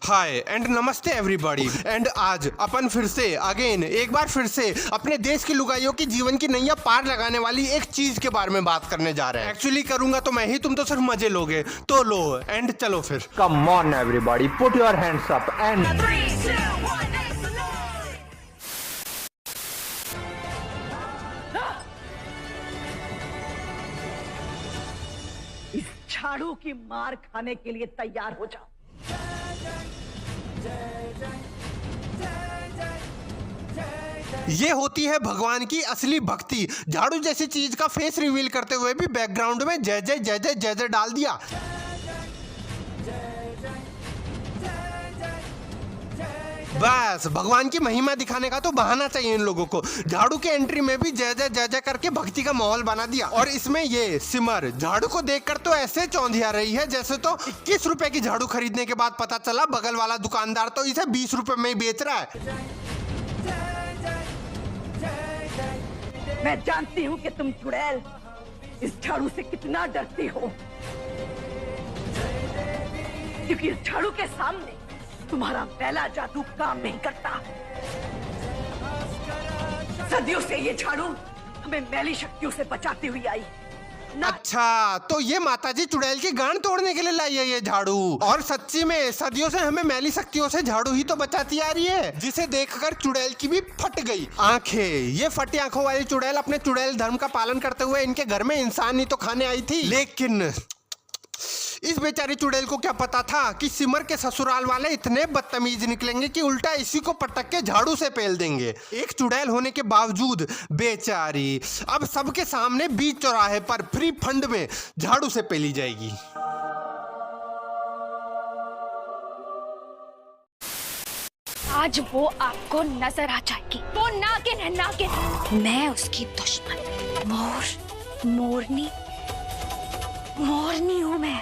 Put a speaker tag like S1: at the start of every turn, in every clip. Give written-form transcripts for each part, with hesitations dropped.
S1: हाय and नमस्ते everybody. And आज अपन फिर से अगेन एक बार फिर से अपने देश की लुगाइयों की जीवन की नैया पार लगाने वाली एक चीज के बारे में बात करने जा रहे हैं। एक्चुअली करूंगा तो मैं ही, तुम तो सिर्फ मजे लोगे। तो लो एंड चलो फिर।
S2: Come on everybody, put your hands up and
S3: इस झाड़ू की मार खाने के लिए तैयार हो जाओ।
S1: ये होती है भगवान की असली भक्ति। झाड़ू जैसी चीज का फेस रिवील करते हुए भी बैकग्राउंड में जय जय जय जय जय जय डाल दिया। बस भगवान की महिमा दिखाने का तो बहाना चाहिए इन लोगों को। झाड़ू के एंट्री में भी जय जय जय जय करके भक्ति का माहौल बना दिया। और इसमें ये सिमर झाड़ू को देखकर तो ऐसे चौंधिया रही है जैसे तो 21 रुपए की झाड़ू खरीदने के बाद पता चला बगल वाला दुकानदार तो इसे 20 रुपए में ही बेच रहा है।
S3: मैं जानती हूँ कि तुम चुड़ैल इस झाड़ू से कितना डरती हो, क्योंकि इस झाड़ू के सामने तुम्हारा मैला जादू काम नहीं करता। सदियों से ये झाड़ू हमें मैली शक्तियों से बचाती हुई आई।
S1: अच्छा, तो ये माताजी चुड़ैल की गांड तोड़ने के लिए लाई है ये झाड़ू। और सच्ची में सदियों से हमें मैली शक्तियों से झाड़ू ही तो बचाती आ रही है, जिसे देखकर चुड़ैल की भी फट गई आंखें। ये फटी आंखों वाली चुड़ैल अपने चुड़ैल धर्म का पालन करते हुए इनके घर में इंसान ही तो खाने आई थी। लेकिन इस बेचारी चुड़ैल को क्या पता था कि सिमर के ससुराल वाले इतने बदतमीज निकलेंगे कि उल्टा इसी को पटक के झाड़ू से पेल देंगे। एक चुड़ैल होने के बावजूद बेचारी अब सबके सामने बीच चौराहे पर फ्री फंड में झाड़ू से पेली जाएगी।
S4: आज वो आपको नजर आ जाएगी। वो नागिन है, नागिन। मैं उसकी दुश्मन मोरनी हूँ मैं।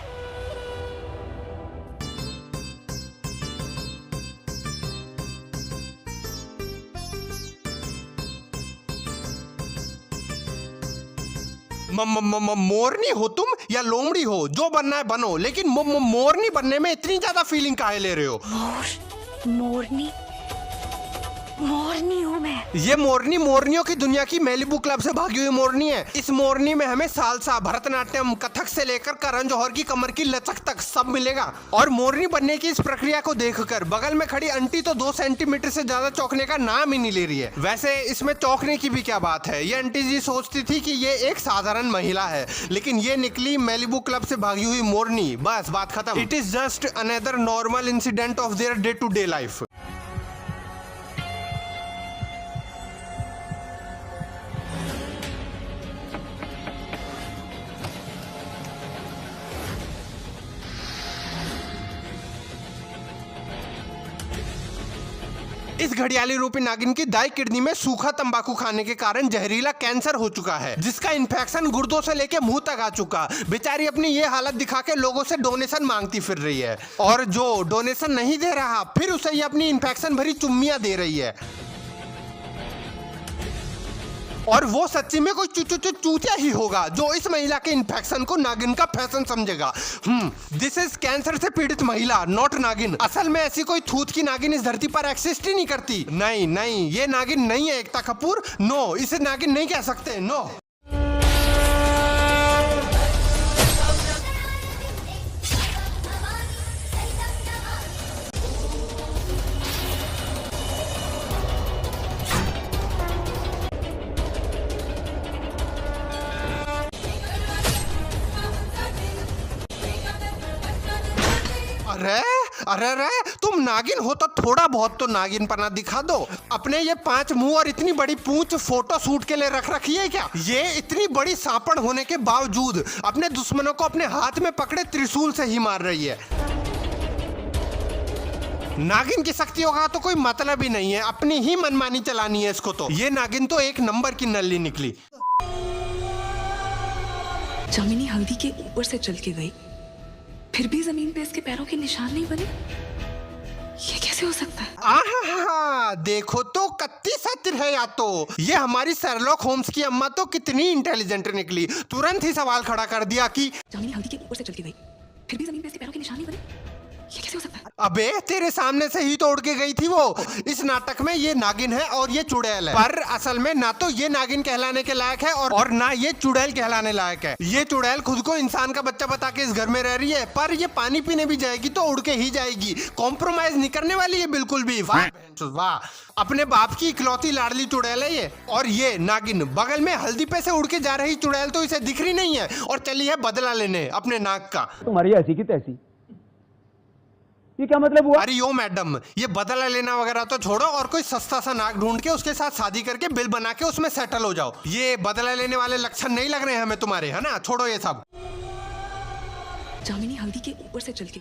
S1: मोरनी हो तुम या लोमड़ी हो, जो बनना है बनो, लेकिन मोरनी बनने में इतनी ज्यादा फीलिंग काहे ले रहे हो?
S4: मोरनी हूँ मैं।
S1: ये मोरनी मोरनियों की दुनिया की मैलिबू क्लब से भागी हुई मोरनी है। इस मोरनी में हमें सालसा, भरतनाट्यम, कथक से लेकर करण जौहर की कमर की लचक तक सब मिलेगा। और मोरनी बनने की इस प्रक्रिया को देखकर बगल में खड़ी आंटी तो 2 सेंटीमीटर से ज्यादा चौंकने का नाम ही नहीं ले रही है। वैसे इसमें चौंकने की भी क्या बात है। ये आंटी जी सोचती थी कि ये एक साधारण महिला है, लेकिन ये निकली मैलिबू क्लब से भागी हुई मोरनी। बस बात खत्म। It is just another normal incident of their day to day life. इस घड़ियाली रूपी नागिन की दाई किडनी में सूखा तंबाकू खाने के कारण जहरीला कैंसर हो चुका है, जिसका इन्फेक्शन गुर्दों से लेके मुंह तक आ चुका। बेचारी अपनी ये हालत दिखा के लोगों से डोनेशन मांगती फिर रही है, और जो डोनेशन नहीं दे रहा फिर उसे ये अपनी इन्फेक्शन भरी चुम्मियां दे रही है। और वो सच्ची में कोई चूतिया ही होगा जो इस महिला के इन्फेक्शन को नागिन का फैशन समझेगा। दिस इज कैंसर से पीड़ित महिला, नॉट नागिन। असल में ऐसी कोई थूत की नागिन इस धरती पर एक्सिस्ट ही नहीं करती। नहीं, ये नागिन नहीं है एकता कपूर। नो, इसे नागिन नहीं कह सकते। नो। अरे तुम नागिन हो तो थोड़ा बहुत तो नागिन पना दिखा दो। अपने ये 5 मुंह और इतनी बड़ी पूंछ फोटो शूट के लिए रख रखी है क्या? ये इतनी बड़ी सांपड़ होने के बावजूद अपने दुश्मनों को अपने हाथ में पकड़े त्रिशूल से ही मार रही है। नागिन की शक्तियों का तो कोई मतलब ही नहीं है, अपनी ही मनमानी चलानी है इसको। तो ये नागिन तो एक नंबर की नल्ली निकली।
S5: जमीनी हल्दी के ऊपर से चल के गई, फिर भी जमीन पे इसके पैरों के निशान नहीं बने। ये कैसे हो सकता है?
S1: आहा, देखो तो कत्ती सत्र है या तो। ये हमारी शर्लॉक होम्स की अम्मा तो कितनी इंटेलिजेंट निकली, तुरंत ही सवाल खड़ा कर दिया कि
S5: जमीनी हल्दी के ऊपर से चल के गई, फिर भी जमीन पे इसके पैरों के निशान नहीं बने। ये कैसे हो सकता है?
S1: अबे तेरे सामने से ही तो उड़ के गई थी वो। इस नाटक में ये नागिन है और ये चुड़ैल है, पर असल में ना तो ये नागिन कहलाने के लायक है और ना ये चुड़ैल कहलाने लायक है। ये चुड़ैल खुद को इंसान का बच्चा बता के इस घर में रह रही है, पर ये पानी पीने भी जाएगी तो उड़ के ही जाएगी, कॉम्प्रोमाइज नहीं करने वाली है बिल्कुल भी। वाह वाह, अपने बाप की इकलौती लाडली चुड़ैल है ये। और ये नागिन बगल में हल्दी पे से उड़ के जा रही चुड़ैल तो इसे दिख रही नहीं है और चली है बदला लेने अपने नाक का।
S2: तुम्हारी ऐसी की तैसी, ये क्या मतलब हुआ?
S1: अरे यो मैडम, ये बदला लेना वगैरह तो छोड़ो और कोई सस्ता सा नाक ढूंढ के उसके साथ शादी करके बिल बना के उसमें सेटल हो जाओ। ये बदला लेने वाले लक्षण नहीं लग रहे हैं हमें तुम्हारे, है ना? छोड़ो ये सब।
S5: जामिनी हल्दी के ऊपर से चल के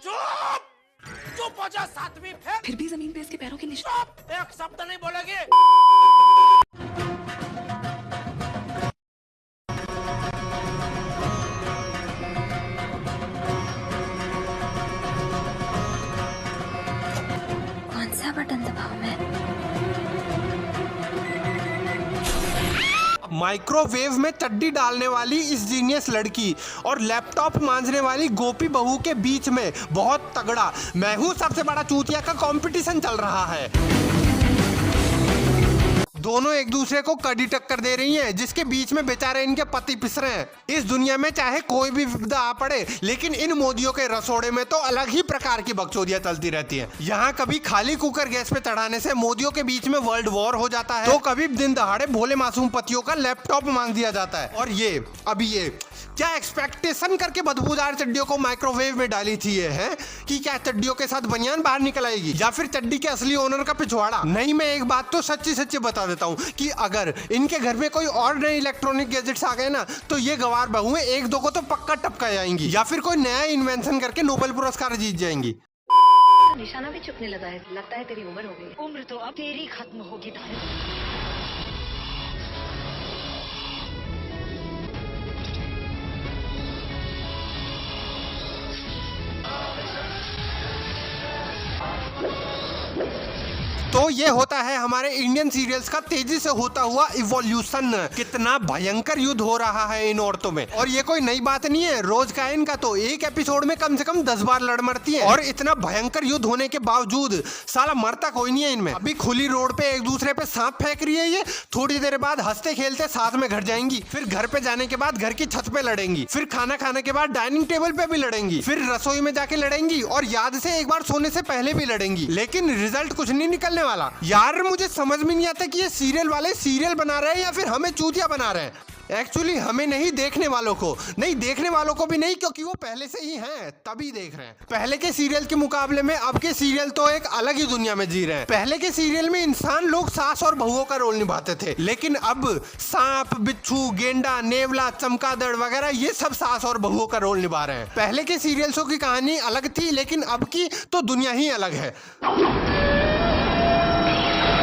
S6: चुप हो जा, सातवीं फेल।
S5: फिर भी जमीन पे इसके पैरों के निशान।
S6: एक शब्द नहीं बोलेगी।
S4: कौन सा बटन दबाऊं मैं?
S1: माइक्रोवेव में चड्डी डालने वाली इस जीनियस लड़की और लैपटॉप मांझने वाली गोपी बहू के बीच में बहुत तगड़ा मैं हूं सबसे बड़ा चूतिया का कंपटीशन चल रहा है। दोनों एक दूसरे को कड़ी टक्कर दे रही हैं, जिसके बीच में बेचारे इनके पति पिस रहे हैं। इस दुनिया में चाहे कोई भी विपदा आ पड़े, लेकिन इन मोदियों के रसोड़े में तो अलग ही प्रकार की बकचोदियां चलती रहती हैं। यहाँ कभी खाली कुकर गैस पे चढ़ाने से मोदियों के बीच में वर्ल्ड वॉर हो जाता है, तो कभी दिन दहाड़े भोले मासूम पतियों का लैपटॉप मांग दिया जाता है। और ये अभी ये क्या एक्सपेक्टेशन करके बदबूदार चड्डियों को माइक्रोवेव में डाली थी ये है कि क्या चड्डियों के साथ बनियान बाहर निकल आएगी या फिर चड्डी के असली ओनर का पिछवाड़ा? नहीं, मैं एक बात तो सच्ची सच्ची बता देता हूँ कि अगर इनके घर में कोई और नए इलेक्ट्रॉनिक गैजेट्स आ गए ना, तो ये गवार बहुएं एक दो को तो पक्का टपका जाएंगी या फिर कोई नया इन्वेंशन करके नोबेल पुरस्कार जीत जाएंगी।
S7: निशाना भी चुपने लगा है, लगता है तेरी उम्र हो गई। उम्र तो अब तेरी खत्म होगी दारू।
S1: तो ये होता है हमारे इंडियन सीरियल्स का तेजी से होता हुआ इवोल्यूशन। कितना भयंकर युद्ध हो रहा है इन औरतों में, और ये कोई नई बात नहीं है। रोज का इनका तो एक एपिसोड में कम से कम 10 बार लड़ मरती है, और इतना भयंकर युद्ध होने के बावजूद साला मरता कोई नहीं है इनमें। अभी खुली रोड पे एक दूसरे पे सांप फेंक रही है ये, थोड़ी देर बाद हंसते खेलते साथ में घर जाएंगी, फिर घर पे जाने के बाद घर की छत पे लड़ेंगी, फिर खाना खाने के बाद डाइनिंग टेबल पे भी लड़ेंगी, फिर रसोई में जाके लड़ेंगी, और याद से एक बार सोने से पहले भी लड़ेंगी। लेकिन रिजल्ट कुछ नहीं निकलने वाला। यार मुझे समझ में नहीं आता कि ये सीरियल वाले सीरियल बना रहे हैं या फिर हमें चूतिया बना रहे हैं। एक्चुअली हमें नहीं, देखने वालों को नहीं, देखने वालों को भी नहीं, क्योंकि वो पहले से ही हैं तभी देख रहे हैं। पहले के सीरियल के मुकाबले में अब के सीरियल तो एक अलग ही दुनिया में जी रहे हैं। पहले के सीरियल में इंसान लोग सास और बहुओं का रोल निभाते थे, लेकिन अब सांप, बिच्छू, गेंडा, नेवला, चमगादड़ वगैरह ये सब सास और बहुओं का रोल निभा रहे हैं। पहले के सीरियल्सों की कहानी अलग थी, लेकिन अब की तो दुनिया ही अलग है।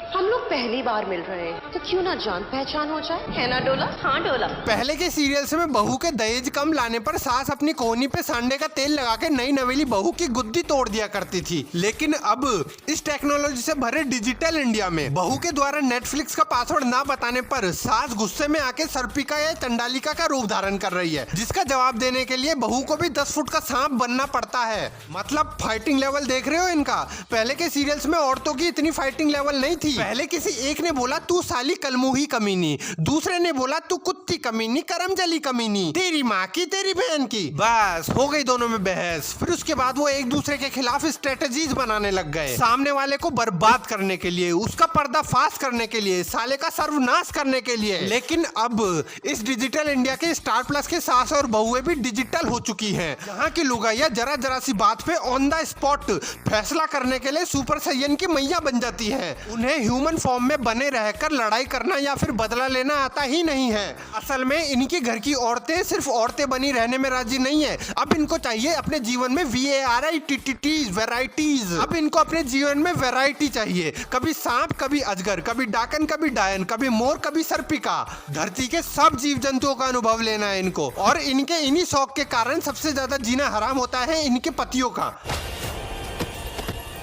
S7: हम लोग पहली बार मिल रहे हैं, तो क्यों ना जान पहचान हो जाए, है ना डोला? हाँ डोला।
S1: पहले के सीरियल्स में बहू के दहेज कम लाने पर सास अपनी कोहनी पे सांडे का तेल लगा के नई नवेली बहू की गुद्दी तोड़ दिया करती थी। लेकिन अब इस टेक्नोलॉजी से भरे डिजिटल इंडिया में बहू के द्वारा नेटफ्लिक्स का पासवर्ड ना बताने पर सास गुस्से में आके सर्पिका या चंडालिका का रूप धारण कर रही है, जिसका जवाब देने के लिए बहू को भी 10 फुट का सांप बनना पड़ता है। मतलब फाइटिंग लेवल देख रहे हो इनका। पहले के सीरियल्स में औरतों की इतनी फाइटिंग लेवल नहीं थी। पहले किसी एक ने बोला तू साली कलमुही कमीनी, दूसरे ने बोला तू कुत्ती कमीनी, करमजली कमीनी, तेरी माँ की तेरी बहन की, बस हो गई दोनों में बहस। फिर उसके बाद वो एक दूसरे के खिलाफ स्ट्रेटजीज बनाने लग गए, सामने वाले को बर्बाद करने के लिए, उसका पर्दाफाश करने के लिए, साले का सर्वनाश करने के लिए। लेकिन अब इस डिजिटल इंडिया के स्टार प्लस के सास और बहुएं भी डिजिटल हो चुकी हैं। यहाँ की लुगाइयाँ जरा जरा सी बात पे ऑन द स्पॉट फैसला करने के लिए सुपर सैयन की मैया बन जाती है। उन्हें ह्यूमन फॉर्म में बने रहकर लड़ाई करना या फिर बदला लेना आता ही नहीं है। असल में इनकी घर की औरतें सिर्फ औरतें बनी रहने में राजी नहीं है। अब इनको चाहिए अपने जीवन में VARIETIES, वैरायटीज। अब इनको अपने जीवन में वैरायटी चाहिए। कभी सांप, कभी अजगर, कभी डाकन, कभी डायन, कभी मोर, कभी सर्पिका। धरती के सब जीव जंतुओं का अनुभव लेना है इनको, और इनके इन्हीं शौक के कारण सबसे ज्यादा जीना हराम होता है इनके पतियों का।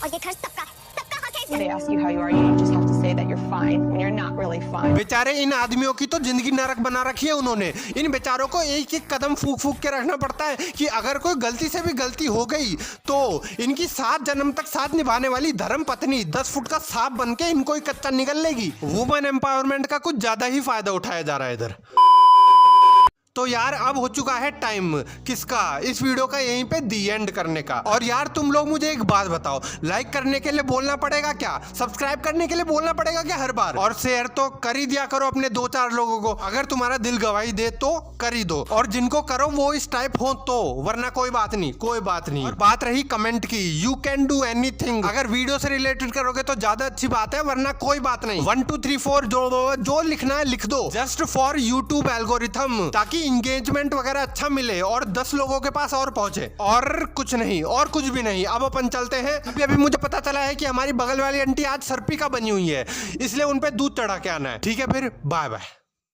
S4: और ये खर्च सबका है, सबका हक है।
S8: When they ask you how you are, you just have to say that you're fine when you're not really fine.
S1: बेचारे इन आदमियों की तो जिंदगी नरक बना रखी है उन्होंने। इन बेचारों को एक एक कदम फूक फूक के रखना पड़ता है कि अगर कोई गलती से भी गलती हो गई तो इनकी 7 जन्म तक साथ निभाने वाली धर्म पत्नी 10 फुट का सांप बन के इनको ही कच्चा निकल लेगी। वुमेन एम्पावरमेंट का कुछ ज्यादा ही फायदा उठाया जा रहा है इधर। तो यार अब हो चुका है टाइम किसका, इस वीडियो का यहीं पे दी एंड करने का। और यार तुम लोग मुझे एक बात बताओ, लाइक करने के लिए बोलना पड़ेगा क्या, सब्सक्राइब करने के लिए बोलना पड़ेगा क्या हर बार, और शेयर तो कर ही दिया करो अपने 2-4 लोगों को। अगर तुम्हारा दिल गवाही दे तो कर ही दो, और जिनको करो वो इस टाइप हो तो, वरना कोई बात नहीं, कोई बात नहीं। और बात रही कमेंट की, यू कैन डू एनीथिंग। अगर वीडियो से रिलेटेड करोगे तो ज्यादा अच्छी बात है, वरना कोई बात नहीं। 1 2 3 4 जो लिखना है लिख दो, जस्ट फॉर यूट्यूब एल्गोरिथम, ताकि इंगेजमेंट वगैरह अच्छा मिले और 10 लोगों के पास और पहुंचे। और कुछ नहीं, और कुछ भी नहीं। अब अपन चलते हैं। अभी मुझे पता चला है कि हमारी बगल वाली आंटी आज सर्पिका बनी हुई है, इसलिए उन पे दूध चढ़ा के आना है। ठीक है फिर, बाय बाय।